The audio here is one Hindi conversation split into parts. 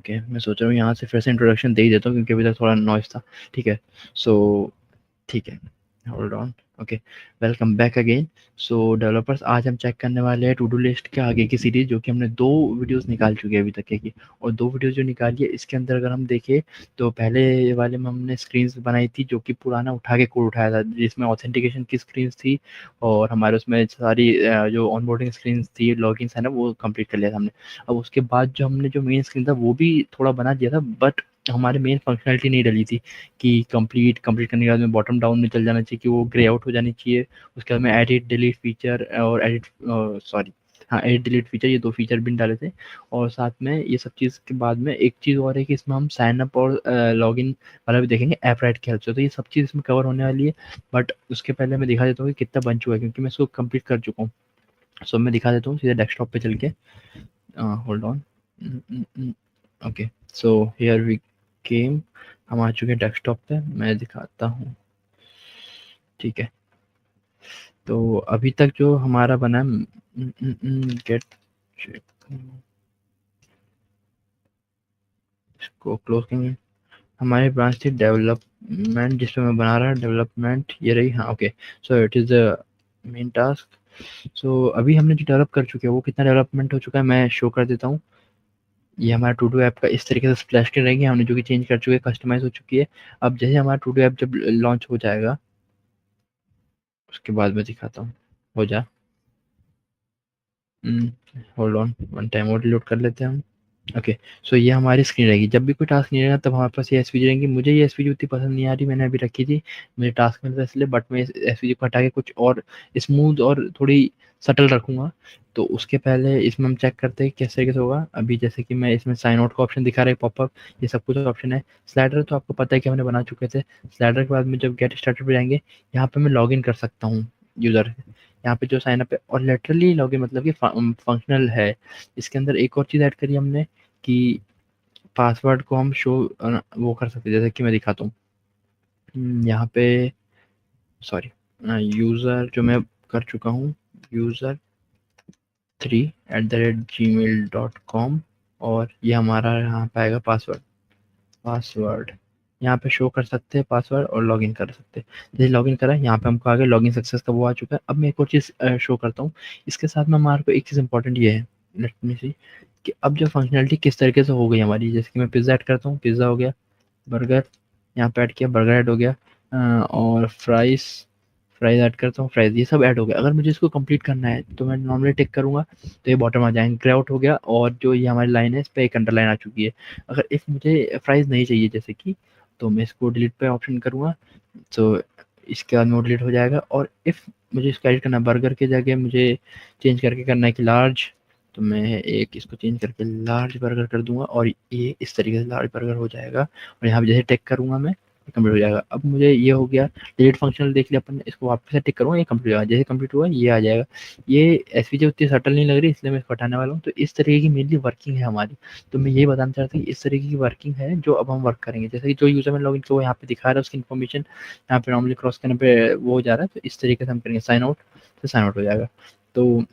ओके, मैं सोच रहा हूँ यहाँ से फिर से इंट्रोडक्शन दे ही देता हूँ क्योंकि अभी तक थोड़ा नॉइज़ था। ठीक है, सो ठीक है, hold on. Okay, welcome back again. So developers, आज हम चेक करने वाले हैं टू डू लिस्ट के आगे की सीरीज, जो कि हमने 2 वीडियोस निकाल चुके हैं अभी तक की। और 2 वीडियोस जो निकाली है इसके अंदर अगर हम देखें तो पहले वाले में हमने स्क्रीन्स बनाई थी जो कि पुराना उठा के कोड उठाया था, जिसमें ऑथेंटिकेशन की स्क्रीन्स थी और हमारे उसमें सारी जो ऑनबोर्डिंग स्क्रीन्स थी, लॉगिन्स है ना, वो कंप्लीट कर लिया था हमने। अब उसके बाद जो हमने जो मेन स्क्रीन था वो भी थोड़ा बना दिया था, बट हमारे मेन फंक्शनैलिटी नहीं डली थी कि कंप्लीट करने के बाद में बॉटम डाउन में चल जाना चाहिए कि वो ग्रे आउट हो जानी चाहिए। उसके बाद में एडिट डिलीट फीचर और एडिट डिलीट फीचर, ये 2 फीचर भी डाले थे। और साथ में ये सब चीज़ के बाद में एक चीज़ और है कि इसमें हम साइन अप और लॉगिन वाला भी देखेंगे ऐप राइट की हेल्प से। तो ये सब चीज़ इसमें कवर होने वाली है, बट उसके पहले मैं दिखा देता हूँ कि कितना बन चुका है, क्योंकि मैं इसको कंप्लीट कर चुका हूँ। सो मैं दिखा देता हूँ सीधे डेस्कटॉप पे चल के। Hold on. Okay, so here we came, हम आ चुके हैं डेस्कटॉप पे। मैं दिखाता हूँ, ठीक है। तो अभी तक जो हमारा बना है, गेट, इसको क्लोज करेंगे। हमारी ब्रांच थी डेवलपमेंट, जिसमें मैं बना रहा डेवलपमेंट, ये रही। हाँ, okay, so it is the main task. So अभी हमने जो डेवलप कर चुके हैं वो कितना डेवलपमेंट हो चुका है मैं शो कर देता हूँ। ये हमारा टू डू ऐप का इस तरीके से स्प्लैश स्क्रीन रहेगी, हमने जो कि चेंज कर चुके हैं, कस्टमाइज हो चुकी है। अब जैसे हमारा टू डू ऐप जब लॉन्च हो जाएगा उसके बाद मैं दिखाता हूँ। हो जा, होल्ड ऑन, वन टाइम और लोड कर लेते हैं हम। ओके, सो ये हमारी स्क्रीन रहेगी। जब भी कोई टास्क नहीं रहेगा तब हमारे पास ये एसवीजी रहेंगी। मुझे ये एसवीजी उतनी पसंद नहीं आ रही, मैंने अभी रखी थी, मुझे टास्क मिलता है इसलिए, बट मैं इस एसवीजी को हटा के कुछ और स्मूथ और थोड़ी सटल रखूंगा। तो उसके पहले इसमें हम चेक करते हैं किस तरीके से होगा। अभी जैसे कि मैं इसमें साइन आउट का ऑप्शन दिखा रहा है, पॉपअप, ये सब कुछ ऑप्शन है। स्लाइडर तो आपको पता है कि हमने बना चुके थे। स्लाइडर के बाद में जब गेट स्टार्टेड पे जाएंगे, यहाँ पे मैं लॉग इन कर सकता हूँ यूज़र। यहाँ पे जो साइन अप है और लेटरली लॉग इन मतलब कि फंक्शनल है। इसके अंदर एक और चीज़ ऐड करी हमने कि पासवर्ड को हम शो वो कर सकते हैं, जैसे कि मैं दिखाता हूँ। यहाँ पे सॉरी, यूज़र जो मैं कर चुका हूँ, user3@gmail.com, और ये हमारा यहाँ पे आएगा पासवर्ड। पासवर्ड यहाँ पे शो कर सकते हैं, पासवर्ड, और लॉगिन कर सकते हैं। जैसे लॉगिन करा, यहाँ पे हमको आगे लॉगिन सक्सेस का वो आ चुका है। अब मैं एक और चीज़ शो करता हूँ। इसके साथ में हमारे को एक चीज़ इंपॉर्टेंट ये है, लेट मी सी, कि अब जो फंक्शनैलिटी किस तरीके से हो गई हमारी। जैसे कि मैं पिज़्ज़ा ऐड करता हूँ, पिज़्ज़ा हो गया। बर्गर यहाँ पे ऐड किया, बर्गर ऐड हो गया। और फ्राइज़, फ्राइज़ ऐड करता हूँ, फ्राइज़, ये सब ऐड हो गया। अगर मुझे इसको कंप्लीट करना है तो मैं नॉर्मली टिक करूँगा तो ये बॉटम आ जाएँगे, ग्रे आउट हो गया, और जो ये हमारी लाइन है इस पे एक अंडरलाइन आ चुकी है। अगर इफ़ मुझे फ्राइज़ नहीं चाहिए जैसे कि, तो मैं इसको डिलीट पे ऑप्शन करूँगा, तो इसके बाद में वो डिलीट हो जाएगा। और इफ़ मुझे इसको एडिट करना है, बर्गर की जगह मुझे चेंज करके करना है कि लार्ज, तो मैं एक इसको चेंज करके लार्ज बर्गर कर दूँगा और ये इस तरीके से लार्ज बर्गर हो जाएगा। और यहाँ पे जैसे टिक करूँगा मैं, ये कंप्लीट हो जाएगा। अब मुझे ये हो गया, डिलीट फंक्शनल देख लिया अपन ने, इसको वापस से टिक करूँगा, ये कंप्लीट हो जाएगा। जैसे कंप्लीट हुआ ये आ जाएगा। ये एसवीजी उतनी सटल नहीं लग रही, इसलिए मैं इसको हटाने वाला हूँ। तो इस तरीके की मेनली वर्किंग है हमारी। तो मैं ये बताना चाह रहा था कि इस तरीके की वर्किंग है जो अब हम वर्क करेंगे। जैसे कि जो यूज़र में लॉगिन किया वो यहाँ पे दिखा रहा है, उसकी इन्फॉर्मेशन यहाँ पे नॉर्मली क्रॉस करने पे वो हो जा रहा है। तो इस तरीके से हम करेंगे साइन आउट, तो साइन आउट हो जाएगा। तो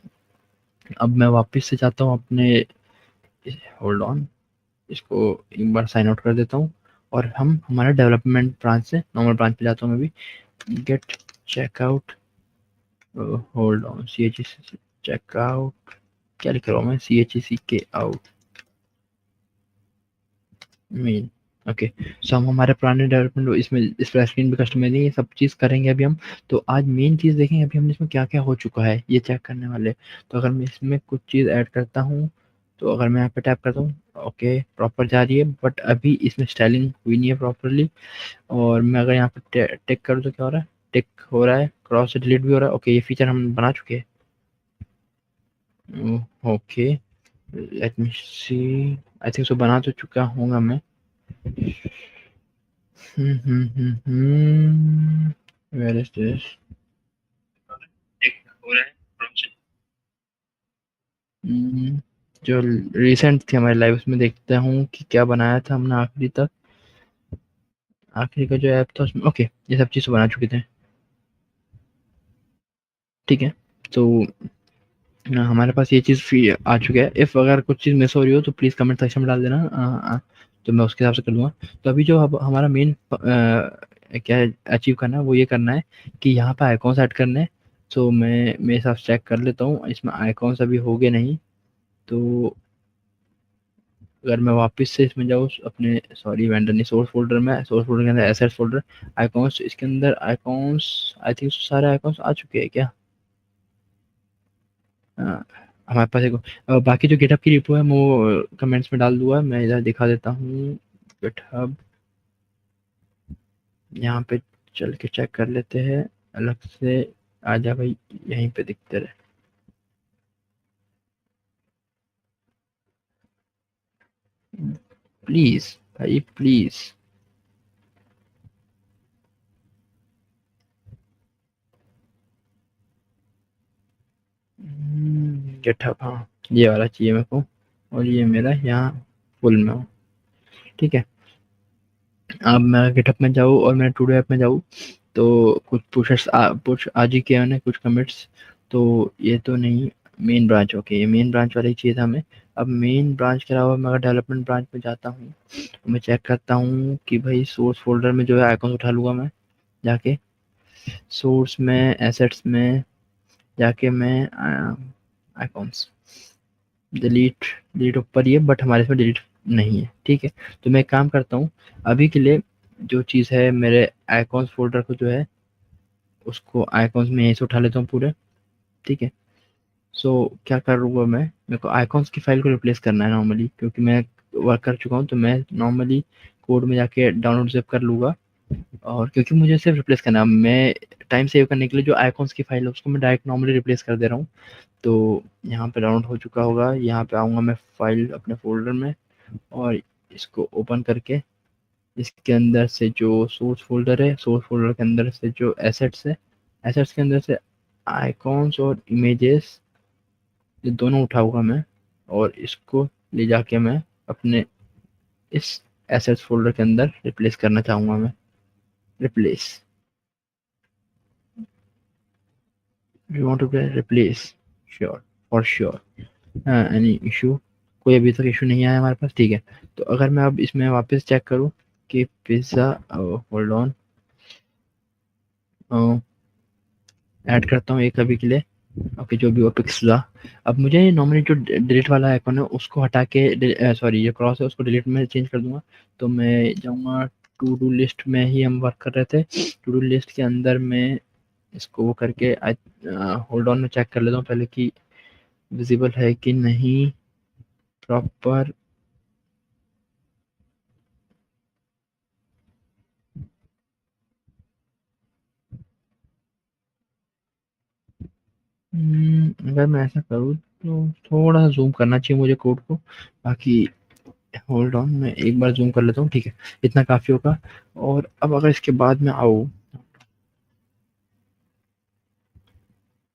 अब मैं वापस से जाता हूँ अपने, होल्ड ऑन, इसको एक बार साइन आउट कर देता हूँ और हम हमारे डेवलपमेंट ब्रांच से नॉर्मल ब्रांच पे जाता हूँ मैं भी। Git checkout, hold on, C H checkout, क्या लिख रहा हूँ मैं, सी एच सी के आउट मेन। ओके, सो हम हमारे पुराने डेवलपमेंट इसमें इस स्क्रीन भी कस्टमाइजिंग ये सब चीज़ करेंगे अभी हम। तो आज मेन चीज़ देखेंगे अभी हमने इसमें क्या क्या हो चुका है ये चेक करने वाले। तो अगर मैं इसमें कुछ चीज़ ऐड करता हूँ, तो अगर मैं यहाँ पे टैप करता हूँ, ओके, प्रॉपर जा रही है, बट अभी इसमें स्टाइलिंग हुई नहीं है प्रॉपरली। और मैं अगर यहाँ पे टिक करूँ तो क्या हो रहा है, टिक हो रहा है, क्रॉस से डिलीट भी हो रहा है। ओके, ये फीचर हम बना चुके हैं। Okay, let me see, I think so बना तो चुका हूँगा मैं। वेयर इज दिस, हो रहा है क्रॉस। जो रिसेंट थी हमारी लाइफ उसमें देखता हूँ कि क्या बनाया था हमने आखिरी तक। आखिरी का जो ऐप था उसमें, ओके, ये सब चीज़ बना चुके थे। ठीक है, तो हमारे पास ये चीज़ फ्री आ चुका है। इफ़ अगर कुछ चीज़ मिस हो रही हो तो प्लीज़ कमेंट सेक्शन में डाल देना, तो मैं उसके हिसाब से कर दूँगा। तो अभी जो अब हमारा मेन क्या अचीव करना है वो ये करना है कि यहाँ पे आइकॉन्स ऐड करने हैं। तो मैं मेरे हिसाब से चेक कर लेता हूँ, इसमें आइकॉन्स अभी हो गए नहीं। तो अगर मैं वापस से इसमें जाऊँ अपने, सॉरी वेंडर नहीं, सोर्स फ़ोल्डर में, सोर्स फ़ोल्डर के अंदर एसेट्स फ़ोल्डर, आइकॉन्स, इसके अंदर आइकॉन्स, आई थिंक सारे आइकॉन्स आ चुके हैं क्या? अ, हमारे पास एक बाकी जो गिटहब की रिपो है वो कमेंट्स में डाल दूँगा, मैं इधर दिखा देता हूँ। गिटहब यहाँ पे चल के चेक कर लेते हैं अलग से। आजा भाई, यहीं पे दिखते रहे। प्लीज़ भाई प्लीज़। गिटहब, हाँ, ये वाला चाहिए मेरे को, और ये मेरा यहाँ फुल में हो। ठीक है। अब मैं गिटहब में जाऊँ और मैं टूडू ऐप में जाऊँ, तो कुछ पुश आज ही किया मैंने कुछ कमिट्स। तो ये तो नहीं, मेन ब्रांच, ओके, ये मेन ब्रांच वाला ही चाहिए था हमें। अब मेन ब्रांच के अलावा मैं अगर डेवलपमेंट ब्रांच में जाता हूँ तो मैं चेक करता हूँ कि भाई सोर्स फोल्डर में जो है आइकॉन उठा लूँगा मैं जाके, सोर्स में एसेट्स में जाके मैं आइकॉन्स डिलीट, डिलीट ऊपर ही है बट हमारे इसमें डिलीट नहीं है। ठीक है। तो मैं एक काम करता हूँ, अभी के लिए जो चीज़ है मेरे आइकॉन्स फ़ोल्डर को जो है उसको आइकॉन्स में यहीं से उठा लेता हूँ पूरे। ठीक है। सो क्या करूँगा मैं, मेरे को आइकॉन्स की फ़ाइल को रिप्लेस करना है नॉर्मली, क्योंकि मैं वर्क कर चुका हूँ तो मैं नॉर्मली कोड में जाके डाउनलोड ज़िप कर लूँगा। और क्योंकि मुझे सिर्फ रिप्लेस करना है, मैं टाइम सेव करने के लिए जो आइकॉन्स की फ़ाइल है उसको मैं डायरेक्ट नॉर्मली रिप्लेस कर दे रहा हूँ। तो यहाँ पे डाउनलोड हो चुका होगा, यहाँ पे आऊँगा मैं फ़ाइल अपने फ़ोल्डर में और इसको ओपन करके इसके अंदर से जो सोर्स फ़ोल्डर है, सोर्स फ़ोल्डर के अंदर से जो एसेट्स है, एसेट्स के अंदर से आइकॉन्स और इमेजेस, ये दोनों उठाऊँगा मैं और इसको ले जाके मैं अपने इस एसेट्स फ़ोल्डर के अंदर रिप्लेस करना चाहूँगा मैं। Replace, you want to replace? Sure, for sure. Any issue? कोई अभी तक इशू नहीं आया हमारे पास, ठीक है। तो अगर मैं अब इसमें वापस चेक करूँ कि पिज़्ज़ा, होल्ड ऑन, ऐड करता हूँ एक अभी के लिए, ओके, जो भी वो पिक्सेल। अब मुझे नॉर्मली जो डिलीट वाला आइकॉन है उसको हटा के, सॉरी ये क्रॉस है उसको डिलीट में चेंज कर दूंगा। तो मैं जाऊँगा, टू डू लिस्ट में ही हम वर्क कर रहे थे, टू डू लिस्ट के अंदर में इसको वो करके होल्ड ऑन में चेक कर लेता हूँ पहले कि विजिबल है कि नहीं प्रॉपर। अगर मैं ऐसा करूँ तो थोड़ा सा जूम करना चाहिए मुझे कोड को, बाकी होल्ड ऑन मैं एक बार जूम कर लेता हूँ, ठीक है, इतना काफ़ी होगा। और अब अगर इसके बाद में आऊँ,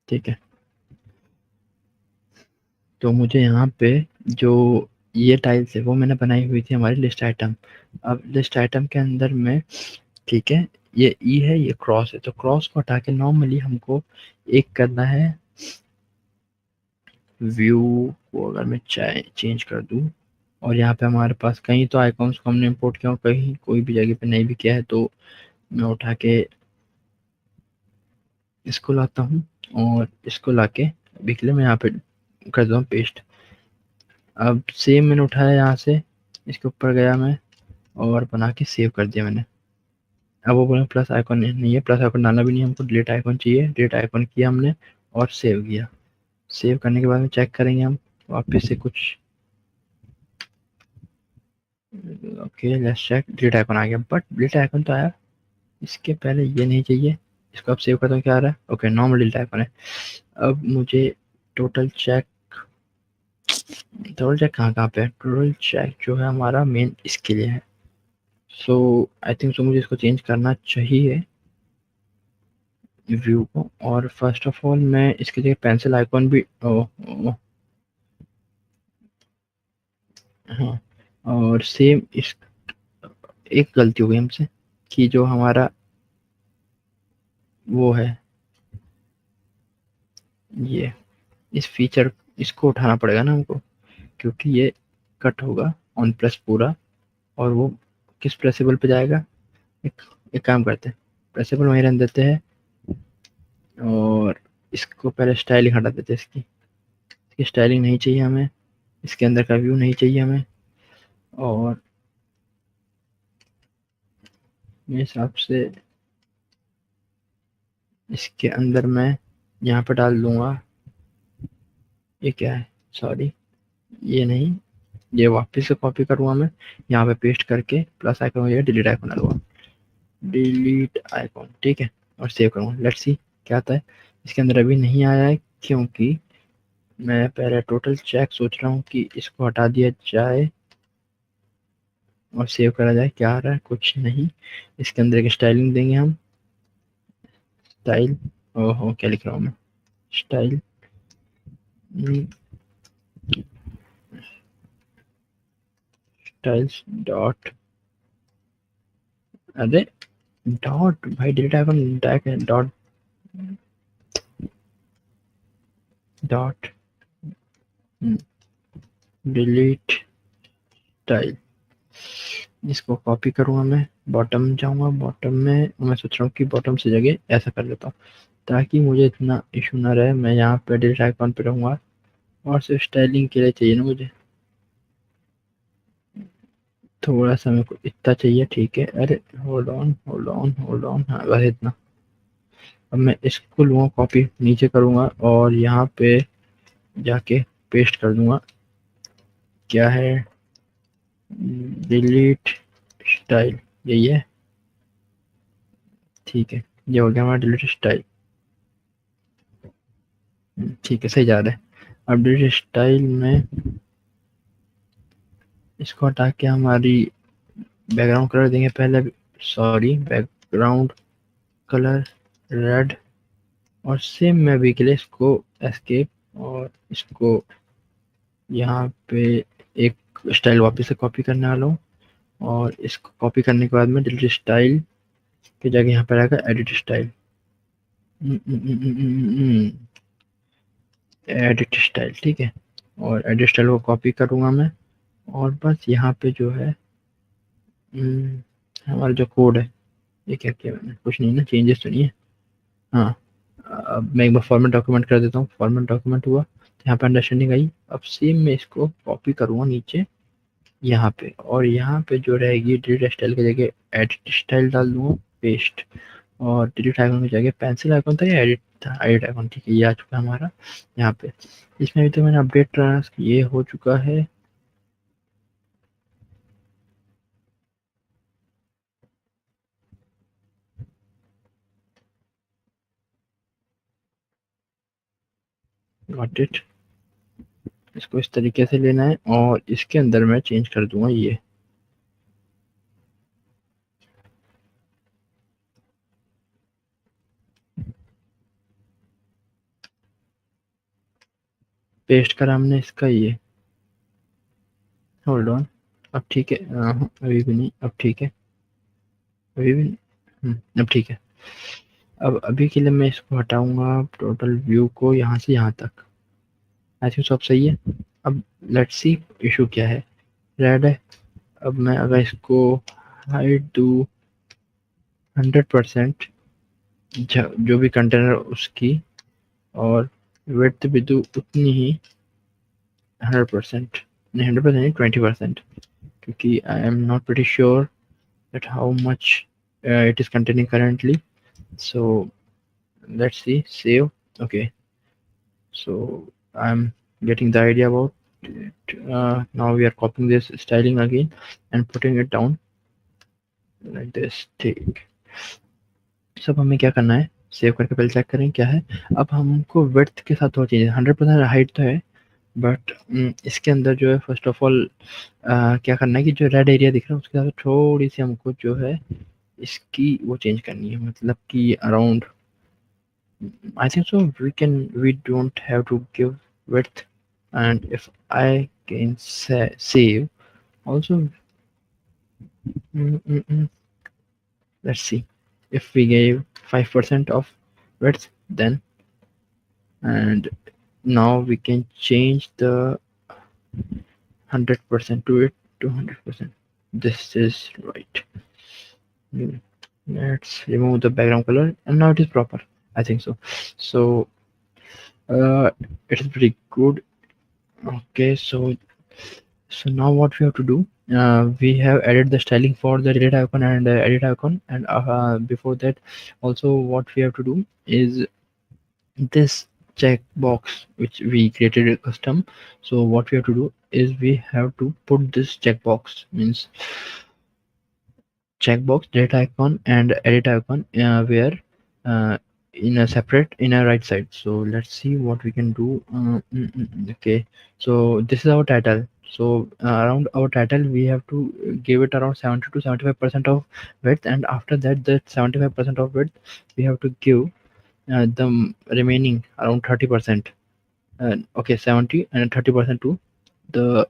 ठीक है, तो मुझे यहाँ पे जो ये टाइल्स है वो मैंने बनाई हुई थी हमारी लिस्ट आइटम। अब लिस्ट आइटम के अंदर में, ठीक है, ये ई है, ये क्रॉस है, तो क्रॉस को हटा के नॉर्मली हमको एक करना है व्यू को, अगर मैं चेंज कर दूँ और यहाँ पे हमारे पास कहीं तो आइकॉन्स को हमने इंपोर्ट किया हो, कहीं कोई भी जगह पे नहीं भी किया है, तो मैं उठा के इसको लाता हूँ और इसको लाके अभी के लिए मैं यहाँ पे कर देता हूँ पेस्ट। अब सेम मैंने उठाया यहाँ से, इसके ऊपर गया मैं और बना के सेव कर दिया मैंने। अब वो बोले प्लस आइकॉन नहीं है, प्लस आइकॉन डालना भी नहीं है हमको, डिलीट आइकॉन चाहिए, डिलीट आइकॉन किया हमने और सेव किया। सेव करने के बाद में चेक करेंगे हम वापस से कुछ, okay let's check, delete icon आ गया, बट डिलीट आइकॉन तो आया, इसके पहले ये नहीं चाहिए। इसको अब सेव करता हूँ, क्या आ रहा है, ओके नॉर्मल डिलीट आइकॉन है। अब मुझे टोटल चेक, टोटल चेक कहाँ कहाँ पे है, टोटल चेक जो है हमारा मेन इसके लिए है। सो आई थिंक सो मुझे इसको चेंज करना चाहिए व्यू को, और फर्स्ट ऑफ ऑल मैं इसके जगह पेंसिल आइकॉन भी हाँ, और सेम इस, एक गलती हो गई हमसे कि जो हमारा वो है ये, इस फीचर इसको उठाना पड़ेगा ना हमको, क्योंकि ये कट होगा ऑन प्लस पूरा, और वो किस प्रेसेबल पे जाएगा। एक एक काम करते हैं, प्रेसेबल वहीं रहने देते हैं, और इसको पहले स्टाइलिंग हटा देते हैं। इसकी स्टाइलिंग नहीं चाहिए हमें, इसके अंदर का व्यू नहीं चाहिए हमें, और मेरे हिसाब से इसके अंदर मैं यहाँ पर डाल दूंगा, ये क्या है, सॉरी ये नहीं, ये वापस से कॉपी करूँगा मैं, यहाँ पे पेस्ट करके प्लस आइकन हो जाएगा, डिलीट आइकन डालूंगा, डिलीट आइकन, ठीक है, और सेव करूँगा। लेट्स सी क्या आता है। इसके अंदर अभी नहीं आया है, क्योंकि मैं पहले टोटल चेक सोच रहा हूँ कि इसको हटा दिया जाए और सेव करा जाए, क्या आ रहा है, कुछ नहीं। इसके अंदर एक स्टाइलिंग देंगे हम, स्टाइल, ओहो क्या लिख रहा हूँ मैं, स्टाइल स्टाइल्स डॉट, अरे डॉट भाई, delete icon dot, dot delete style. इसको कॉपी करूँगा मैं, बॉटम जाऊँगा, बॉटम में मैं सोच रहा हूँ कि बॉटम से जगह ऐसा कर लेता हूँ, ताकि मुझे इतना इशू ना रहे। मैं यहाँ पे डिलीट आइकन पे रहूँगा, और सिर्फ स्टाइलिंग के लिए चाहिए ना मुझे, थोड़ा सा मेरे को इतना चाहिए, ठीक है। अरे hold on hold on hold on, हाँ बस इतना। अब मैं इसको लूँगा कॉपी, नीचे करूँगा और यहाँ पे जाके पेस्ट कर दूंगा, क्या है, डिलीट स्टाइल, यही है, ठीक है। ये हो गया हमारा डिलीट स्टाइल, ठीक है, सही जा रहा है। अब डिलीट स्टाइल में इसको हटा के हमारी बैकग्राउंड कलर देंगे पहले, सॉरी बैकग्राउंड कलर रेड, और सेम मैं भी के लिए इसको एस्केप, और इसको यहाँ पे एक स्टाइल वापस से कॉपी करने वाला हूँ, और इसको कॉपी करने के बाद में डिलीट स्टाइल की जगह यहाँ पर आएगा एडिट स्टाइल, एडिट स्टाइल, ठीक है। और एडिट स्टाइल को कॉपी करूँगा मैं, और बस यहाँ पे जो है हमारा जो कोड है, ये क्या किया मैंने, कुछ नहीं ना, चेंजेस तो नहीं है। हाँ, अब मैं एक बार फॉर्मेट डॉक्यूमेंट कर देता हूँ, फॉर्मेट डॉक्यूमेंट हुआ तो यहाँ पे अंडरस्टैंडिंग आई। अब सेम मैं इसको कॉपी करूँगा नीचे यहाँ पे, और यहाँ पे जो रहेगी डिलीट स्टाइल की जगह एडिट स्टाइल डाल दूँगा, पेस्ट, और डिलीट आइकन की जगह पेंसिल आइकन था या एडिट था, एडिट आइकन, ठीक है, ये आ चुका है हमारा यहाँ पे। इसमें भी तो मैंने अपडेट टास्क ये हो चुका है, गॉट इट। इसको इस तरीके से लेना है, और इसके अंदर मैं चेंज कर दूंगा ये, पेस्ट करा हमने इसका ये, होल्ड ऑन, अब ठीक है, अभी भी नहीं, अब ठीक है, अभी भी नहीं, अब ठीक है। अब अभी के लिए मैं इसको हटाऊंगा, टोटल व्यू को यहाँ से यहाँ तक, आई थिंक सब सही है। अब लेट्स सी इशू क्या है, रेड है। अब मैं अगर इसको हाइट दूँ 100%, जो भी कंटेनर उसकी, और विड्थ भी दूँ उतनी ही 100%, नहीं 100% नहीं, 20%, क्योंकि I am not pretty sure that how much it is containing currently. So let's see, save, okay, so I'm getting the idea about it. Now we are copying this styling again and putting it down like this, ठीक। सब हमें क्या करना है, सेव करके पहले चेक करें क्या है। अब हमको विड्थ के साथ और चीज़ें, 100% हाइट तो है, बट इसके अंदर जो है फर्स्ट ऑफ ऑल क्या करना है कि जो रेड एरिया दिख रहा है उसके साथ थोड़ी सी हमको जो है इसकी वो चेंज करनी है, मतलब कि around, I think so we don't have to give width, and if I can say save also, mm, mm, mm, let's see, if we gave 5% of width then, and Now we can change the 100% to it to 100%. This is right. Hmm. Let's remove the background color, and now it is proper. I think so. So uh, it is pretty good. Okay, so now what we have to do? We have added the styling for the delete icon and edit icon, and before that, also what we have to do is this checkbox which we created a custom. So what we have to do is we have to put this checkbox, means checkbox, delete icon and edit icon, where uh, in a separate in a right side. So let's see what we can do. Okay, so this is our title. So around our title we have to give it around 70 to 75% of width, and after that, the 75% of width we have to give the remaining around 30%. Okay, 70 and 30% to the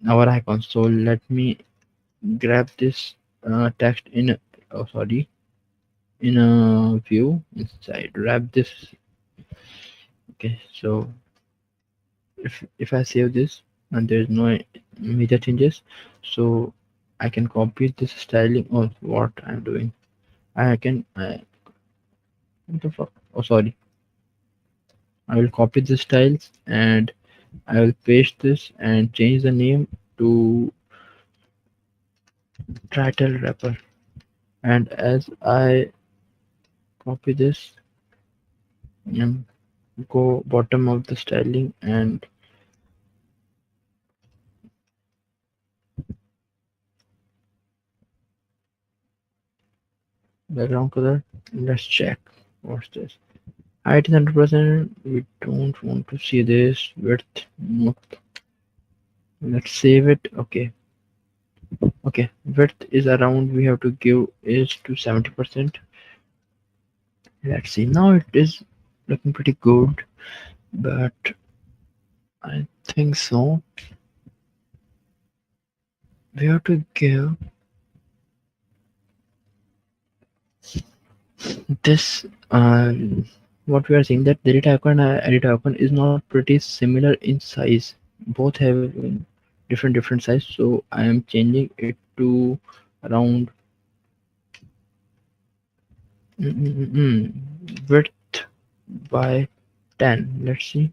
our icon. So let me grab this text in, oh sorry, in a view inside, wrap this. Okay, so if I save this and there's no major changes, so I can copy this styling. Oh, what I'm doing, I can what the fuck, oh sorry, I will copy the styles and I will paste this and change the name to title wrapper. And as I copy this and go bottom of the styling and background color, let's check what's this. Height is 100%. We don't want to see this. Width, nope. Let's save it. Okay. Okay. Width is around, we have to give is to 70%. Let's see. Now it is looking pretty good, but I think so. We have to give this what we are seeing, that delete icon and edit icon is not pretty similar in size. Both have different size, so I am changing it to around width by 10. Let's see.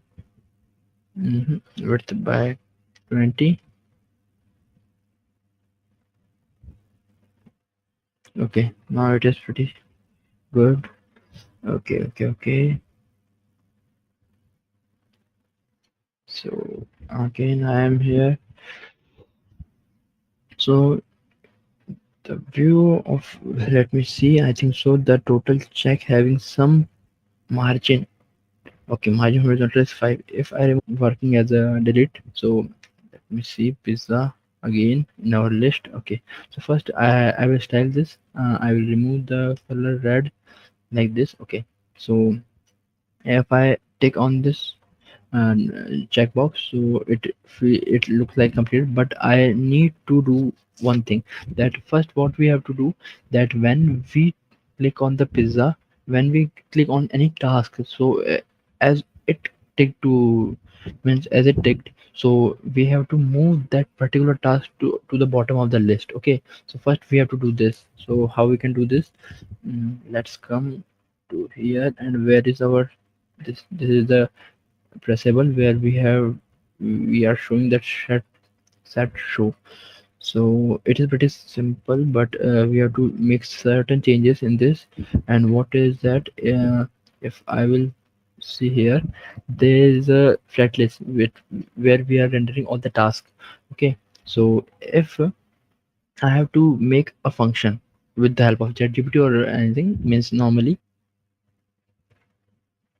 Width by 20. Okay, now it is pretty good. Okay. So again I am here. So the view of, let me see, I think so the total check having some margin. Okay, margin horizontal is 5. If I remove working as a delete, so let me see pizza again in our list. Okay, so first I will style this. I will remove the color red like this. Okay, so if I take on this checkbox, so it looks like completed, but I need to do one thing. That first what we have to do, that when we click on the pizza, when we click on any task, so as it ticked to, means as it ticked, so we have to move that particular task to the bottom of the list. Okay, so first we have to do this. So how we can do this? Let's come to here, and where is our, this is the pressable where we are showing that set show. So it is pretty simple, but we have to make certain changes in this. And what is that? If I will see here, there is a flat list with where we are rendering all the tasks. Okay, so if I have to make a function with the help of ChatGPT or anything, means normally,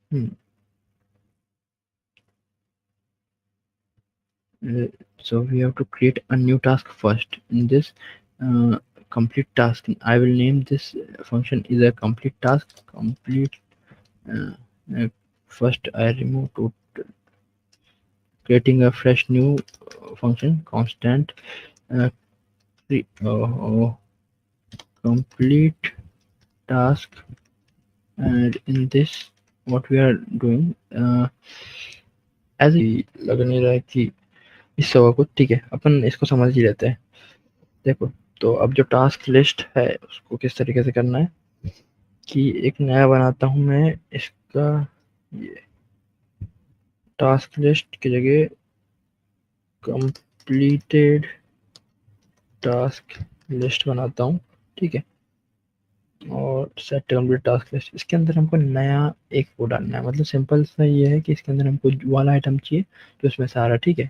hmm, Uh, so we have to create a new task first. In this complete task, I will name this function is a complete task. Complete. Uh, uh, First, I remove to creating a fresh new function. Constant. Uh, complete task, and in this. What we are doing as लग नहीं रहा है कि इस होगा कुछ। ठीक है, अपन इसको समझ ही लेते हैं। देखो, तो अब जो टास्क लिस्ट है उसको किस तरीके से करना है कि एक नया बनाता हूँ मैं इसका, ये टास्क लिस्ट की जगह कंप्लीटेड टास्क लिस्ट बनाता हूँ। ठीक है, और सेट कंप्लीट टास्क लिस्ट, इसके अंदर हमको नया एक वो डालना है। मतलब सिंपल सा ये है कि इसके अंदर हमको वाला आइटम चाहिए तो उसमें सारा। ठीक है,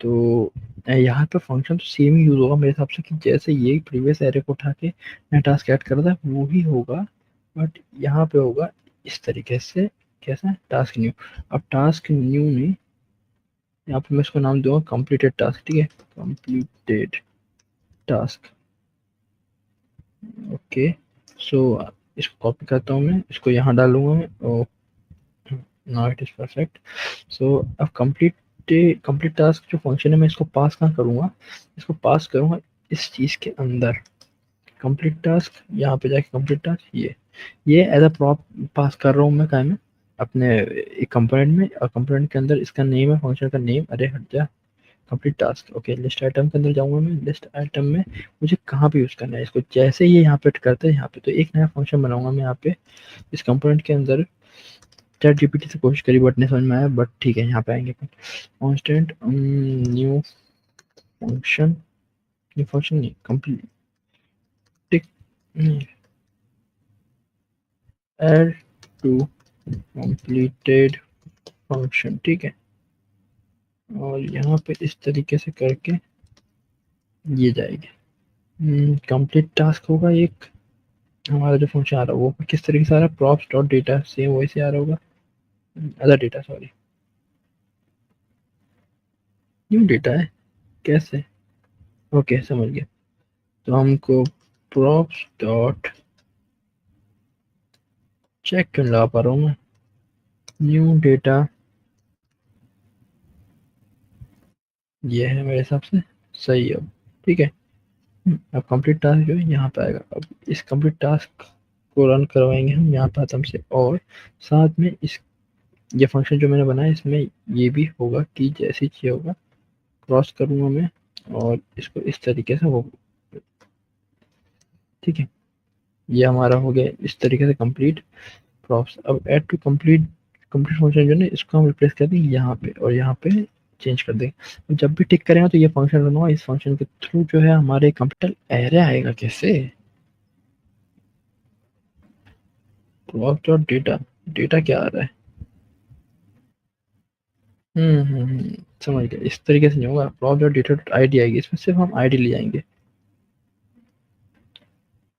तो यहाँ पे फंक्शन तो सेम ही यूज होगा मेरे हिसाब से कि जैसे ये प्रीवियस एरे को उठा के नया टास्क ऐड कर रहा था वो ही होगा, बट यहाँ पे होगा इस तरीके से। कैसा? Task new. अब टास्क न्यू में यहाँ पे मैं इसको नाम दूंगा कंप्लीटेड टास्क। ठीक है, कंप्लीटेड टास्क। ओके, सो इसको कॉपी करता हूँ मैं, इसको यहाँ डालूंगा मैं। ओ, नाउ इट इज परफेक्ट। सो अब कंप्लीट टास्क जो फंक्शन है मैं इसको पास कहाँ करूँगा? इसको पास करूँगा इस चीज़ के अंदर। कंप्लीट टास्क, यहाँ पे जाके कंप्लीट टास्क, ये एज अ प्रॉप पास कर रहा हूँ मैं काय में, अपने एक कंपोनेंट में। और कंपोनेंट के अंदर इसका नेम है, फंक्शन का नेम। अरे हट जा, complete task. Okay, list item के अंदर जाऊंगा मैं। लिस्ट आइटम में मुझे कहाँ पे यूज करना है इसको? जैसे ये यहाँ पे करते हैं यहाँ पे, तो एक नया फंक्शन बनाऊंगा मैं यहाँ पे इस कंपोनेंट के अंदर। चैट जीपीटी से कोशिश करी बट नहीं समझ में आया, बट ठीक है, यहाँ पे आएंगे। Constant new function, new function नहीं, complete add to completed function. ठीक है, और यहाँ पे इस तरीके से करके ये जाएगी। कंप्लीट टास्क होगा एक। हमारा जो फंक्शन आ रहा है वो किस तरीके से आ रहा है? प्रॉप्स डॉट डेटा, सेम वैसे आ रहा होगा। Other data, sorry, new data है। कैसे? ओके, समझ गया। तो हमको प्रॉप्स डॉट चेक क्यों लगा पा रहा हूँ मैं? न्यू डेटा, ये है मेरे हिसाब से सही है अब। ठीक है, अब कंप्लीट टास्क जो है यहाँ पे आएगा। अब इस कंप्लीट टास्क को रन करवाएंगे हम यहाँ पे आतम से, और साथ में इस ये फंक्शन जो मैंने बनाया इसमें ये भी होगा कि जैसे चाहिए होगा क्रॉस करूंगा मैं और इसको इस तरीके से हो। ठीक है, ये हमारा हो गया इस तरीके से कंप्लीट प्रॉप्स। अब add to complete complete function जो है ना, इसको हम रिप्लेस कर देंगे यहाँ पे और यहाँ पे चेंज कर देंगे। जब भी टिक करेंगे तो ये फंक्शन रन होगा। इस फंक्शन के थ्रू जो है हमारे कंप्यूटर एरे आएगा। कैसे? प्रॉप डॉट डेटा, डेटा क्या आ रहा है? समझ गया। इस तरीके से नहीं होगा, prop dot data dot ID आएगी, इसमें सिर्फ हम आईडी ले जाएंगे।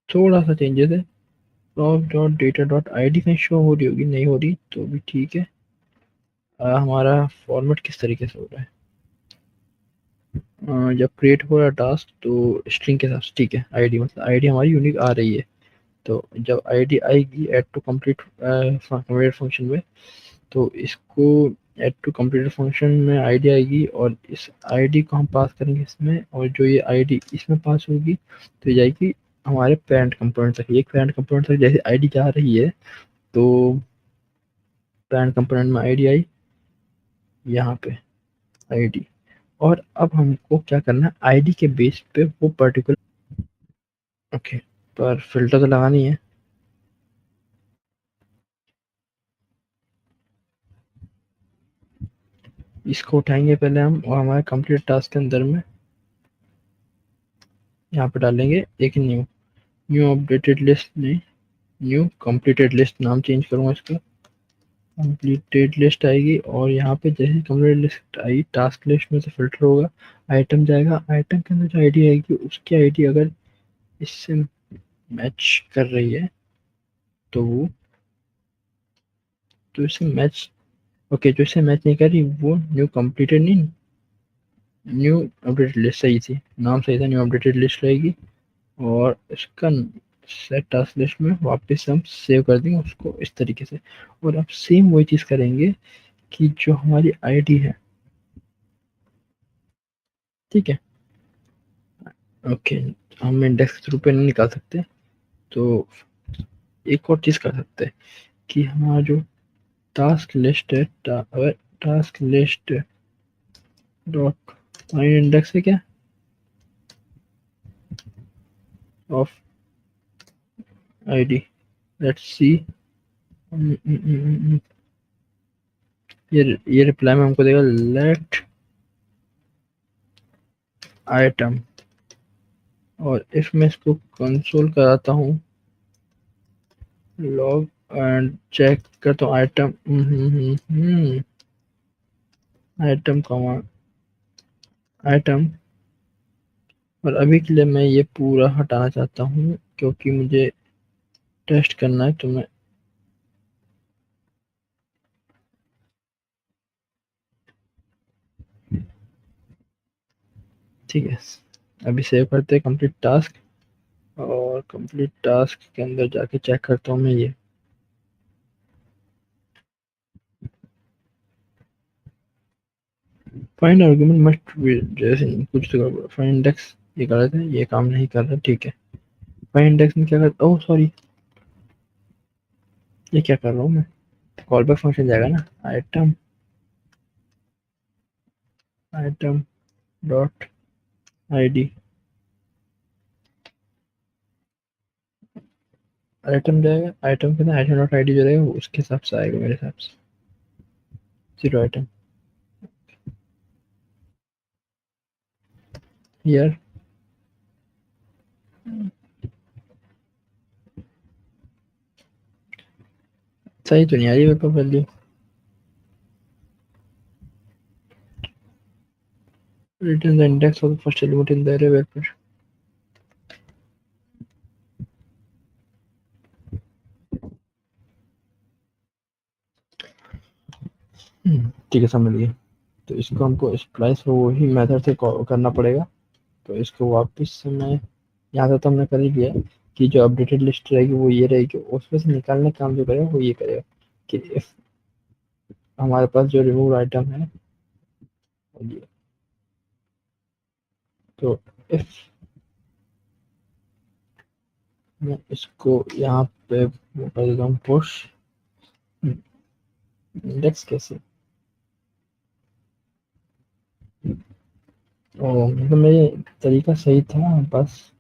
थोड़ा सा चेंजेस है। Prop dot data dot ID कहीं शो हो रही होगी, नहीं हो रही तो भी ठीक है। हमारा फॉर्मेट किस तरीके से हो रहा है? जब क्रिएट हो रहा है टास्क तो स्ट्रिंग के साथ। ठीक है, आईडी मतलब आईडी हमारी यूनिक आ रही है। तो जब आईडी आएगी add to complete complete function में, तो इसको ऐड टू कंप्लीट फंक्शन में आईडी आएगी और इस आईडी को हम पास करेंगे इसमें, और जो ये आईडी इसमें पास होगी तो ये जाएगी हमारे पेरेंट कंपोनेंट तक। एक पेरेंट कंपोनेंट तक जैसे आईडी जा रही है तो पेरेंट कंपोनेंट में आईडी आई, यहाँ पे आईडी। और अब हमको क्या करना है? आईडी के बेस पे वो पर्टिकुलर, ओके, पर फिल्टर तो लगानी है। इसको उठाएंगे पहले हम और हमारे कंप्लीट टास्क के अंदर में यहाँ पे डालेंगे एक न्यू, न्यू अपडेटेड लिस्ट नहीं, न्यू कंप्लीटेड लिस्ट नाम चेंज करूंगा इसका। कंप्लीटेड लिस्ट आएगी और यहाँ पे जैसे कंप्लीट लिस्ट आई टास्क लिस्ट में से फिल्टर होगा, आइटम जाएगा। आइटम के अंदर जो आईडी आएगी उसकी आईडी अगर इससे मैच कर रही है तो वो, तो इससे मैच, ओके, जो इससे मैच नहीं कर रही वो न्यू कंप्लीटेड नहीं, न्यू अपडेटेड लिस्ट सही थी, नाम सही था, न्यू अपडेटेड लिस्ट रहेगी। और इसका सेट टास्क लिस्ट में वापस हम सेव कर देंगे उसको इस तरीके से। और अब सेम वही चीज़ करेंगे कि जो हमारी आईडी है। ठीक है, ओके, हम इंडेक्स के थ्रू पे नहीं निकाल सकते, तो एक और चीज़ कर सकते हैं कि हमारा जो टास्क लिस्ट है, task list dot find index है क्या ऑफ आईडी, लेट्स सी। ये रिप्लाई में हमको देगा लेट आइटम, और इफ मैं इसको कंसोल कराता हूँ, लॉग एंड चेक करता हूँ आइटम, आइटम कॉमा आइटम। और अभी के लिए मैं ये पूरा हटाना चाहता हूँ क्योंकि मुझे टेस्ट करना है, तो मैं ठीक है। अभी सेव करते हैं कंप्लीट टास्क, और कंप्लीट टास्क के अंदर जाके चेक करता हूँ मैं ये। फाइंड आर्गुमेंट मस्ट बी, जैसे कुछ तो फाइंड इंडेक्स ये गलत है, ये काम नहीं कर रहा, ठीक है। फाइंड इंडेक्स में क्या कर, ओह सॉरी, ये क्या कर रहा हूँ मैं, कॉल बैक फंक्शन जाएगा ना, item item dot ID, item जाएगा, आइटम के अंदर आइटम डॉट आईडी जो रहेगा वो उसके हिसाब से आएगा मेरे हिसाब से, जीरो आइटम हियर। सही तो नहीं आ रही मेरे को value, return the index of the first element in the array wrapper। ठीक है, समझ लिए। तो इसको हमको स्प्लाइस वही मेथड से करना पड़ेगा। तो इसको वापस से मैं यहाँ से तो हमने कर ही लिया कि जो अपडेटेड लिस्ट रहेगी वो ये रहेगी, उसमें से निकालने का काम जो करेगा वो ये करेगा कि इफ हमारे पास जो रिमूव आइटम है ये, तो इफ मैं इसको यहाँ पे वो कर देता हूँ पुश इंडेक्स कैसे, ओ मतलब मेरे तरीका सही था, बस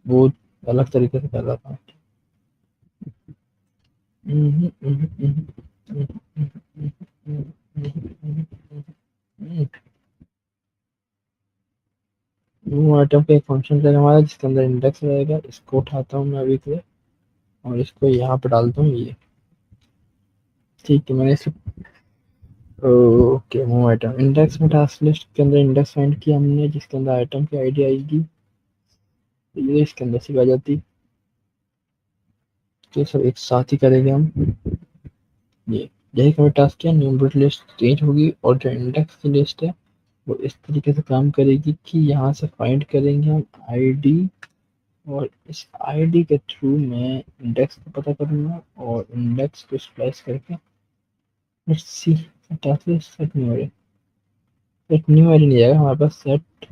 वो अलग तरीके से कर रहा था। न्यू आइटम का एक फंक्शन रहेगा हमारा जिसके अंदर इंडेक्स रहेगा, इसको उठाता हूँ मैं अभी के लिए और इसको यहाँ पे डालता हूँ ये, ठीक है। मैंने इसे ओके मूव आइटम इंडेक्स में टास्क लिस्ट के अंदर इंडेक्स फाइंड किया हमने जिसके अंदर आइटम की आईडी आएगी, तो ये इसके अंदर से आ जाती, तो सब एक साथ ही करेंगे हम। ये यही हमें टास्क किया, न्यूमरेटर लिस्ट चेंज होगी और जो इंडेक्स की लिस्ट है वो इस तरीके से काम करेगी कि यहाँ से फाइंड करेंगे हम आईडी, और इस आईडी के थ्रू मैं इंडेक्स को पता करूंगा और इंडेक्स को स्प्लाइस करके let's see task list set new ID, set new ID नहीं आएगा हमारे पास, set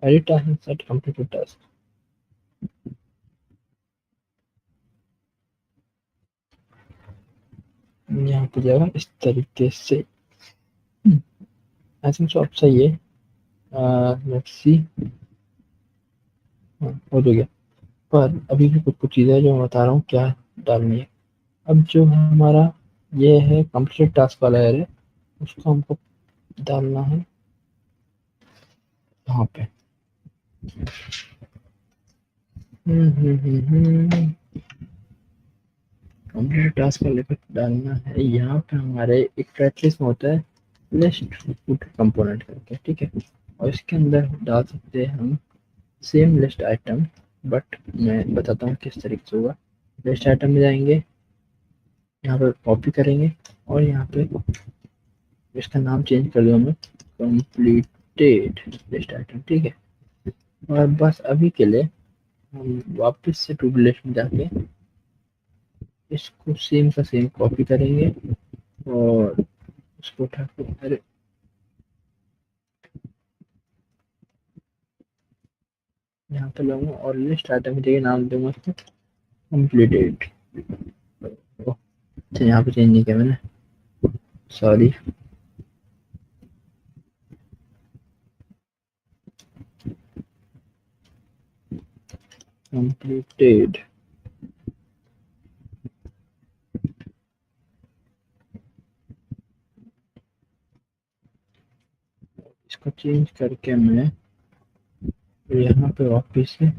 ID task set completed task, यहाँ पे जाएगा इस तरीके से। आई थिंक सो अब सही है, लेट्स सी, हाँ हो तो गया। पर अभी भी कुछ कुछ चीज़ें हैं जो मैं बता रहा हूँ क्या डालनी है। अब जो हमारा ये है कंप्लीट टास्क वाला एरे, उसको हमको डालना है यहाँ पे। कंप्लीट टास्क वाले पे डालना है, यहाँ पे हमारे एक ट्रैक लिस्ट में होता है लिस्ट फुट कंपोनेंट करके, ठीक है। और इसके अंदर डाल सकते हैं हम सेम लिस्ट आइटम, बट मैं बताता हूँ किस तरीके से होगा। लिस्ट आइटम में जाएंगे, यहाँ पर कॉपी करेंगे और यहाँ पे इसका नाम चेंज कर दो हमें कंप्लीटेड लिस्ट आइटम, ठीक है। और बस अभी के लिए हम वापस से टू लिस्ट में जाके इसको सेम का सेम कॉपी करेंगे और उसको उठा के अरे यहाँ पे लाऊंगा और लिस्ट आइटम की जगह नाम दूंगा उसको कंप्लीटेड। अच्छा यहाँ पे चेंज नहीं किया मैंने, सॉरी, कंप्लीटेड। इसको चेंज करके मैं यहाँ पे वापिस से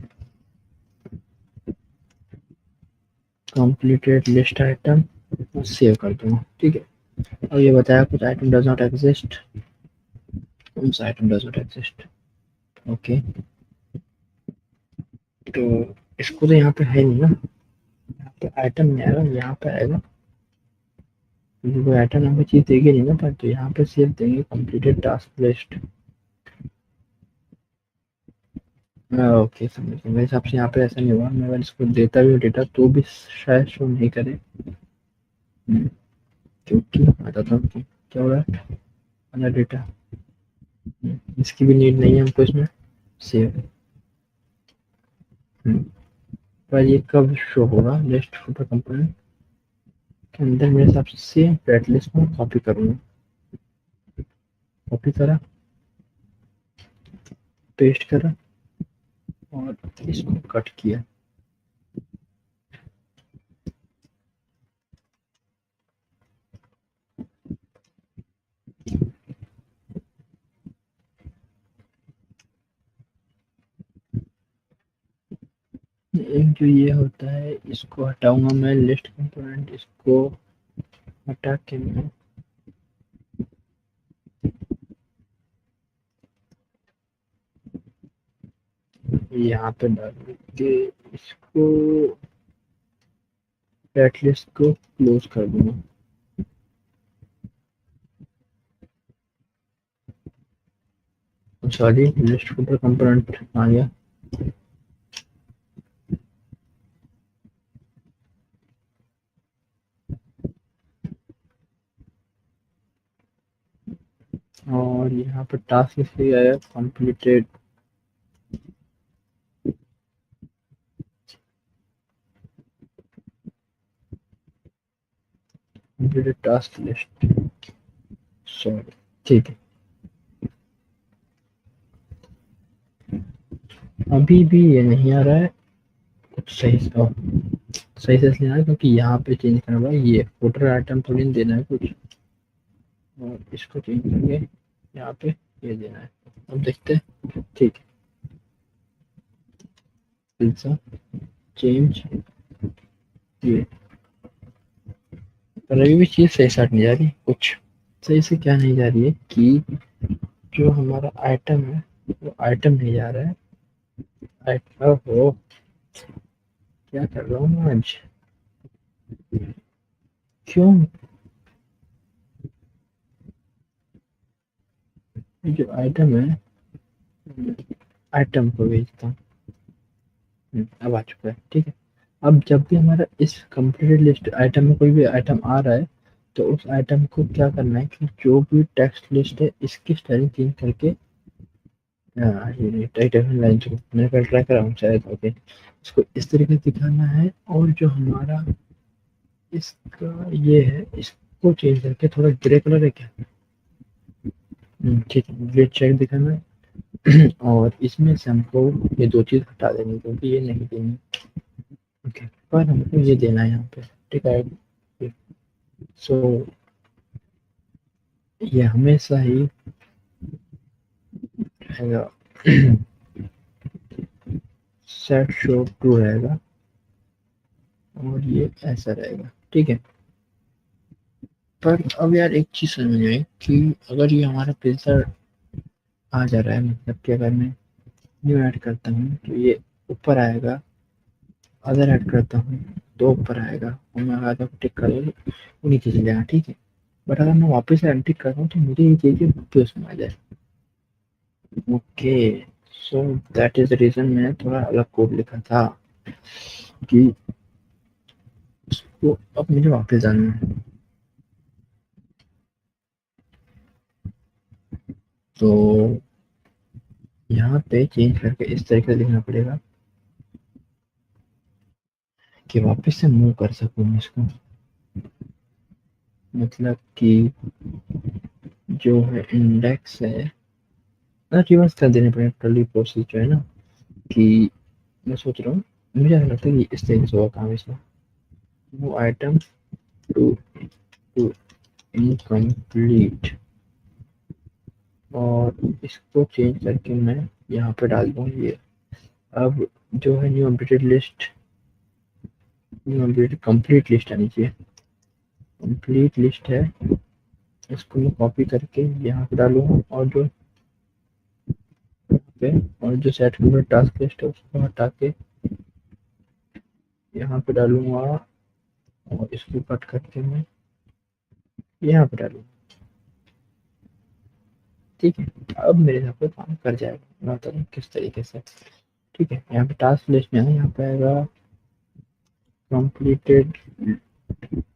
कंप्लीटेड लिस्ट आइटम सेव कर दूंगा, ठीक है। अब ये बताया कुछ आइटम डज नॉट एग्जिस्ट, कौन सा item does not exist, okay. तो इसको तो यहाँ पे है नहीं ना, यहाँ पे आइटम नहीं आएगा, यहाँ पे आएगा, क्योंकि कोई आइटम हमें चीज देगी नहीं ना, पर तो यहाँ पे सिर्फ देंगे कंप्लीटेड टास्क लिस्ट। ओके समझ गया, मेरे हिसाब से यहाँ पे ऐसा नहीं हुआ, मैं अगर इसको देता भी हूँ डेटा तो भी शायद शो नहीं करे। हम्म, क्योंकि बताता हूँ कि क्या हो रहा है, अलग डेटा, इसकी भी नीड नहीं है हमको इसमें सेव। पर ये कब शो होगा, लिस्ट फुटर कंपोनेंट के अंदर मेरे हिसाब से रेड लिस्ट में कॉपी करूँगा, कॉपी करा, पेस्ट करा और इसको कट किया। एक जो ये होता है इसको हटाऊंगा मैं, लिस्ट कंपोनेंट, इसको हटा के मैं यहाँ पे डाल के इसको रेड लिस्ट को क्लोज कर दूंगा। सॉरी, लिस्ट फुटर कंपोनेंट आ गया। और यहाँ पर टास्क इसलिए आया completed, completed task list, sorry, ठीक है। अभी भी ये नहीं आ रहा है कुछ सही से, सही से इसलिए आ रहा है क्योंकि यहाँ पे चेंज करना पड़ा, ये फुटर आइटम थोड़ी ना देना है कुछ, और इसको चेंज करके यहाँ पे ये देना है। अब देखते हैं, ठीक है, पिज्जा चेंज ये, पर अभी भी चीज़ सही साथ नहीं जा रही, कुछ सही से क्या नहीं जा रही है कि जो हमारा आइटम है वो आइटम नहीं जा रहा है। आइटम हो, क्या कर रहा हूँ मैं आज, क्यों, ये जो आइटम है, आइटम को भेजता हूँ। अब आ चुका है, ठीक है। अब जब भी हमारा इस कंप्लीटेड लिस्ट आइटम में कोई भी आइटम आ रहा है तो उस आइटम को क्या करना है कि जो भी टेक्स्ट लिस्ट है इसकी स्टाइलिंग चेंज करके, ये टाइटल लाइन को मैंने पहले ट्राई करा हूँ शायद, ओके, इसको इस तरीके से दिखाना है। और जो हमारा इसका ये है इसको चेंज करके थोड़ा ग्रे कलर है क्या, ठीक है, ग्रे चेक दिखाना है। और इसमें से हमको ये दो चीज हटा देनी क्योंकि ये नहीं देनी, ओके, पर हमको ये देना है यहाँ पे, ठीक है। सो ये हमेशा ही रहेगा, सेट शो ट्रू रहेगा और ये ऐसा रहेगा, ठीक है। पर अब यार एक चीज समझ में आई कि अगर ये हमारा पिज्जा आ जा रहा है, मतलब कि अगर मैं न्यू ऐड करता हूँ तो ये ऊपर आएगा, अदर ऐड करता हूँ तो ऊपर आएगा, और मैं अगर टिक कर दूँ वो नीचे चले जाएगा, ठीक है। बट अगर मैं वापस से अनटिक करता हूँ तो मुझे ये चाहिए वापस उसमें आ जाए, okay. So that is the reason मैंने थोड़ा अलग कोड लिखा था कि उसको अब मुझे वापस जाना है। तो यहाँ पे चेंज करके इस तरीके से लिखना पड़ेगा कि वापस से मूव कर सकूँ मैं इसको, मतलब कि जो है इंडेक्स है ना, रिवर्स कर देने पड़े टोटली प्रोसेस जो है ना, कि मैं सोच रहा हूँ, मुझे ऐसा लगता है कि इस तरीके से होगा काम इसमें। वो आइटम टू टू इनकम्प्लीट, और इसको चेंज करके मैं यहाँ पे डाल दूँ ये। अब जो है new updated list, new updated complete list आनी चाहिए। कंप्लीट लिस्ट है, इसको मैं कॉपी करके यहाँ पे डालूंगा, और जो पे और जो सेट कंप्लीट टास्क लिस्ट है उसको हटा के यहाँ पे डालूंगा, और इसको कट करके मैं यहाँ पे डालूंगा। ठीक है, अब मेरे हिसाब से काम कर जाएगा, मैं बता दूँ किस तरीके से। ठीक है, यहाँ पे टास्क लिस्ट में है, यहाँ पे आएगा कंप्लीटेड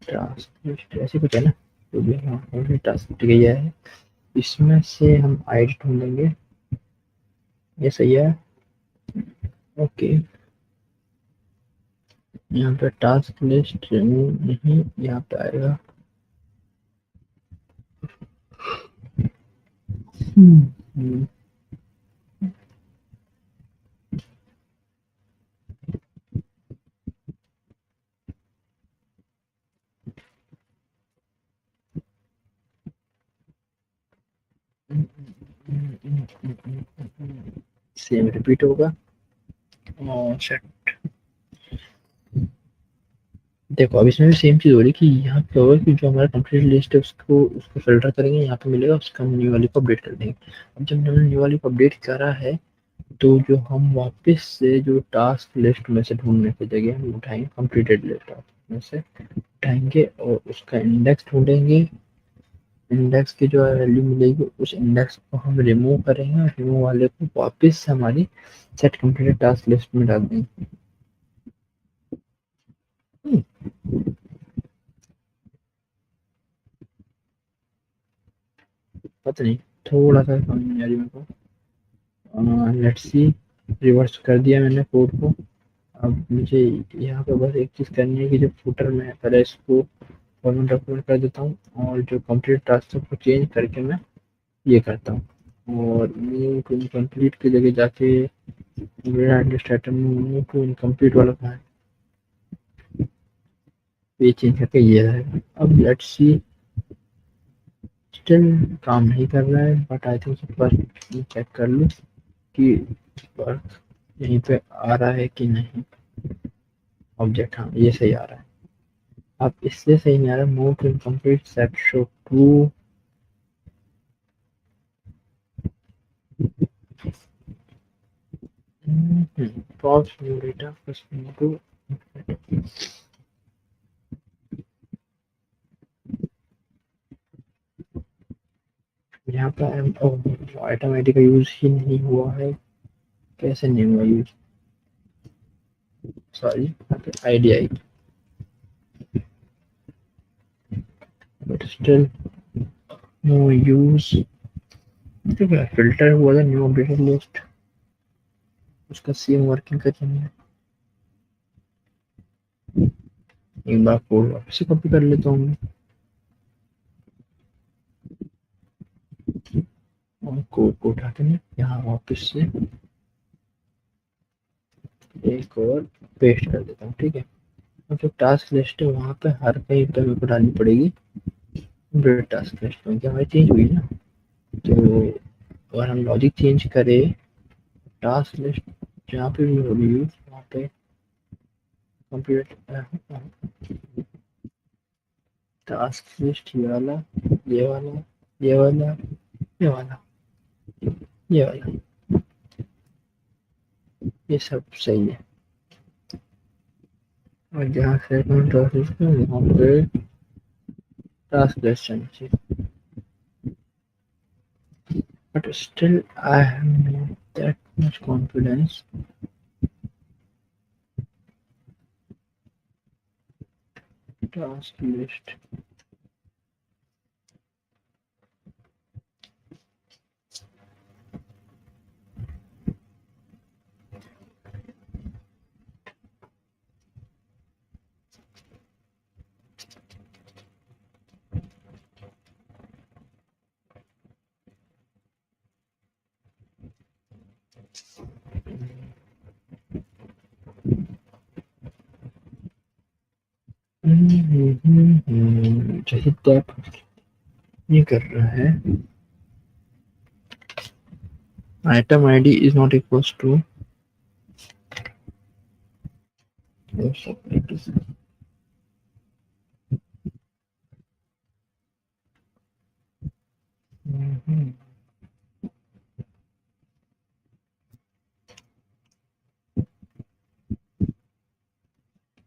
टास्क लिस्ट, ऐसे कुछ है ना, जो भी है, हाँ टास्क दिया है। इसमें से हम आईडी ढूंढेंगे, ये सही है। ओके, यहाँ पे टास्क लिस्ट नहीं, यहाँ पे आएगा हम्म, सेम रिपीट होगा, और सेट। देखो अब इसमें भी सेम चीज हो रही है कि यहाँ पे होगा कि जो हमारा कंप्लीट लिस्ट है उसको उसको फिल्टर करेंगे, यहाँ पे मिलेगा, उसका न्यू वाली को अपडेट कर देंगे। अब जब हमने न्यू वाली को अपडेट करा है, तो जो हम वापस से जो टास्क लिस्ट में से ढूंढने की जगह हम उठाएंगे कंप्लीटेड लिस्ट में से उठाएंगे, और उसका इंडेक्स ढूंढेंगे। इंडेक्स की जो वैल्यू मिलेगी उस इंडेक्स को हम रिमूव करेंगे, और रिमूव वाले को वापस से हमारी सेट कंप्लीटेड टास्क लिस्ट में डाल देंगे। हम्म, पता नहीं, थोड़ा सा समझ नहीं आ रही मेरे को। लेट्स सी, रिवर्स कर दिया मैंने कोड को। अब मुझे यहाँ पे बस एक चीज़ करनी है कि जो फुटर में है पहले इसको फॉर्मेट डॉक्यूमेंट कर देता हूँ, और जो कंप्लीट टास्क को चेंज करके मैं ये करता हूँ, और मूव टू इनकम्प्लीट की जगह जाके मेरा एडमिनिस्ट्रेटर में मूव टू इनकम्प्लीट वाला कहाँ है, ये चेंज करके ये रहेगा। अब लेट्स सी, स्टिल काम नहीं कर रहा है, but I think first check कर लूँ कि वर्क यहीं पे आ रहा है कि नहीं। ऑब्जेक्ट, हाँ ये सही आ रहा है। अब इससे सही नहीं आ रहा, move to incomplete set show to. Pause new data first move to. यहाँ पर आइटम आईडी का यूज ही नहीं हुआ है, कैसे नहीं हुआ यूज, सॉरी आईडी आई, बट स्टिल नो यूज। देखो फिल्टर हुआ था न्यू अपडेटेड लिस्ट, उसका सेम वर्किंग करेंगे। एक बार कोड वापस से कॉपी कर लेता हूँ मैं, और कोड को उठा के मैं यहाँ वापस से एक और पेस्ट कर देता हूँ। ठीक है, और जो टास्क लिस्ट है वहाँ पे हर कहीं पे मेरे को डालनी पड़ेगी अपडेट टास्क लिस्ट में, क्या हमारी चेंज हुई ना। तो अगर हम लॉजिक चेंज करें, टास्क लिस्ट जहाँ पे भी होगी यूज वहाँ पे कंप्लीट टास्क लिस्ट, ये वाला, ये वाला, ये वाला, ये वाला, ये वाला, ये सब सही है। और जहाँ से हम टास्क लिस्ट में वहाँ पे टास्क लिस्ट आनी चाहिए, but still I have not that much confidence। Task list, जैसे टैप ये कर रहा है, item id is not equals to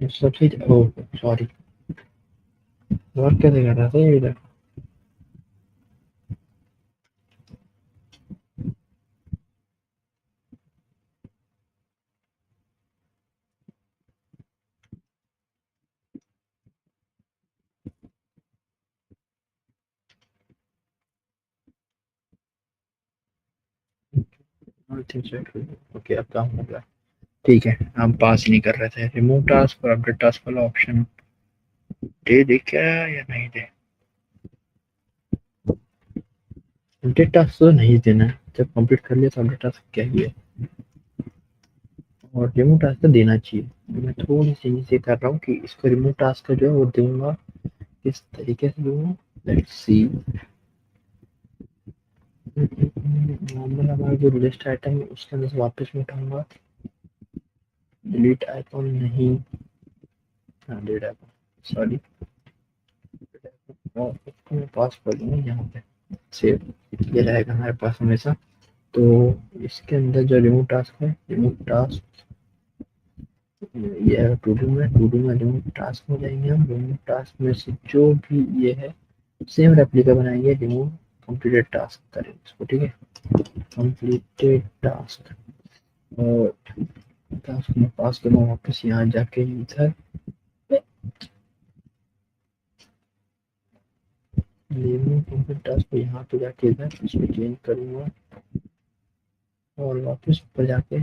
सबसे ओ सॉरी वर्क कैसे कर रहा था ये इधर। ओके अब काम हो गया। ठीक है, हम पास ही नहीं कर रहे थे। रिमूव टास्क और अपडेट टास्क वाला ऑप्शन दे क्या या नहीं दे। अपडेट टास्क तो नहीं देना है, जब कंप्लीट कर लिया तो अपडेट टास्क क्या ही है। और रिमूव टास्क तो देना चाहिए। मैं थोड़ी सी नीचे कर रहा हूँ कि इसको रिमूव टास्क का जो है वो दूंगा, किस तरीके से दूंगा। Let's see. नॉर्मल हमारा जो लिस्ट आइटम है उसके अंदर से वापस में उठाऊंगा। डिलीट आइकॉन नहीं, हाँ डिलीट आइकॉन सॉरी, और इसको मैं पास कर दूंगा यहाँ पे सेव, ये रहेगा हमारे पास हमेशा। तो इसके अंदर जो रिमूव टास्क है, रिमूव टास्क ये टू डू में, टू डू में रिमूव टास्क में जाएंगे हम। रिमूव टास्क में से जो भी ये है सेम रेप्लिका बनाएंगे, रिमूव कंप्लीटेड टास्क करेंगे इसको, ठीक है। कंप्लीटेड टास्क और टास्क में पास करूँ वापस यहाँ जाके इधर रिमूव कंप्लीट टास्क को यहाँ पे जाके इधर इसमें चेंज करूँगा और वापस ऊपर जाके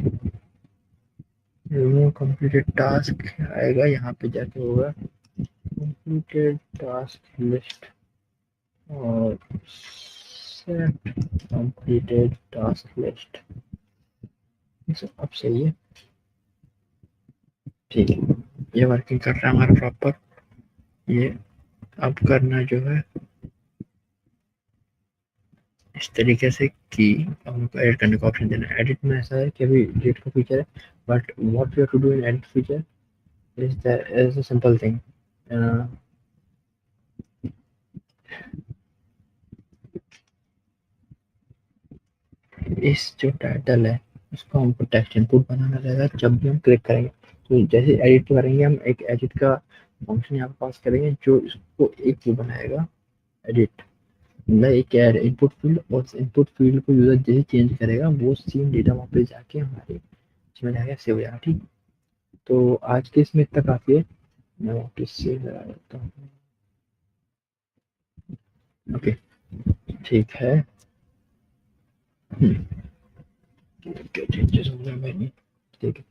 रिमूव कंप्लीटेड टास्क आएगा, यहाँ पे जाके होगा कंप्लीटेड टास्क लिस्ट और सेट कंप्लीटेड टास्क लिस्ट। अब सही है, ठीक है, ये वर्किंग कर रहा है हमारा प्रॉपर। ये अब करना जो है इस तरीके से कि हमको एडिट करने का ऑप्शन देना है। एडिट में ऐसा है कि अभी एडिट का फीचर है, but what we have to do in edit feature is a simple thing. इस जो टाइटल है उसको हमको टेक्स्ट इनपुट बनाना रहेगा जब भी हम क्लिक करेंगे। तो जैसे एडिट करेंगे हम एक एडिट का फंक्शन यहाँ पे पास करेंगे जो इसको एक वो बनाएगा एडिट, मतलब एक ऐड इनपुट फील्ड, और इनपुट फील्ड को यूजर जैसे चेंज करेगा वो सेम डेटा वहाँ पे जाके हमारे इसमें जाके सेव हो जाएगा, ठीक। तो आज के इसमें इतना काफी है, मैं वापस से लगा देता हूँ। ओके ठीक है। क्या चेंजेस हो गया मैंने, ठीक है।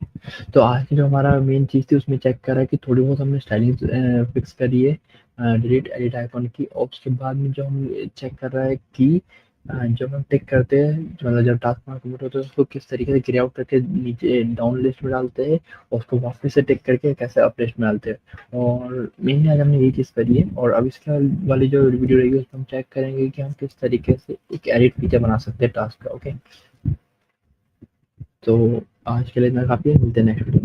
तो आज की जो हमारा मेन चीज़ थी उसमें चेक करा कि थोड़ी बहुत हमने स्टाइलिंग फिक्स करी है डिलीट एडिट आइकॉन की। और उसके बाद में जो हम चेक कर रहा है कि जब हम टिक करते हैं, मतलब जब टास्क मार्क कंप्लीट होता है उसको किस तरीके से ग्रे आउट करके नीचे डाउन लिस्ट में डालते हैं और उसको वापस से टिक करके कैसे अप लिस्ट में डालते हैं। और मेनली आज हमने यही चीज़ करी है। और अब इसके वाली जो वीडियो रहेगी उसमें हम चेक करेंगे कि हम किस तरीके से एक एडिट फीचर बना सकते हैं टास्क का। ओके, तो आज के लिए इतना काफ़ी है, मिलते हैं नेक्स्ट वीडियो।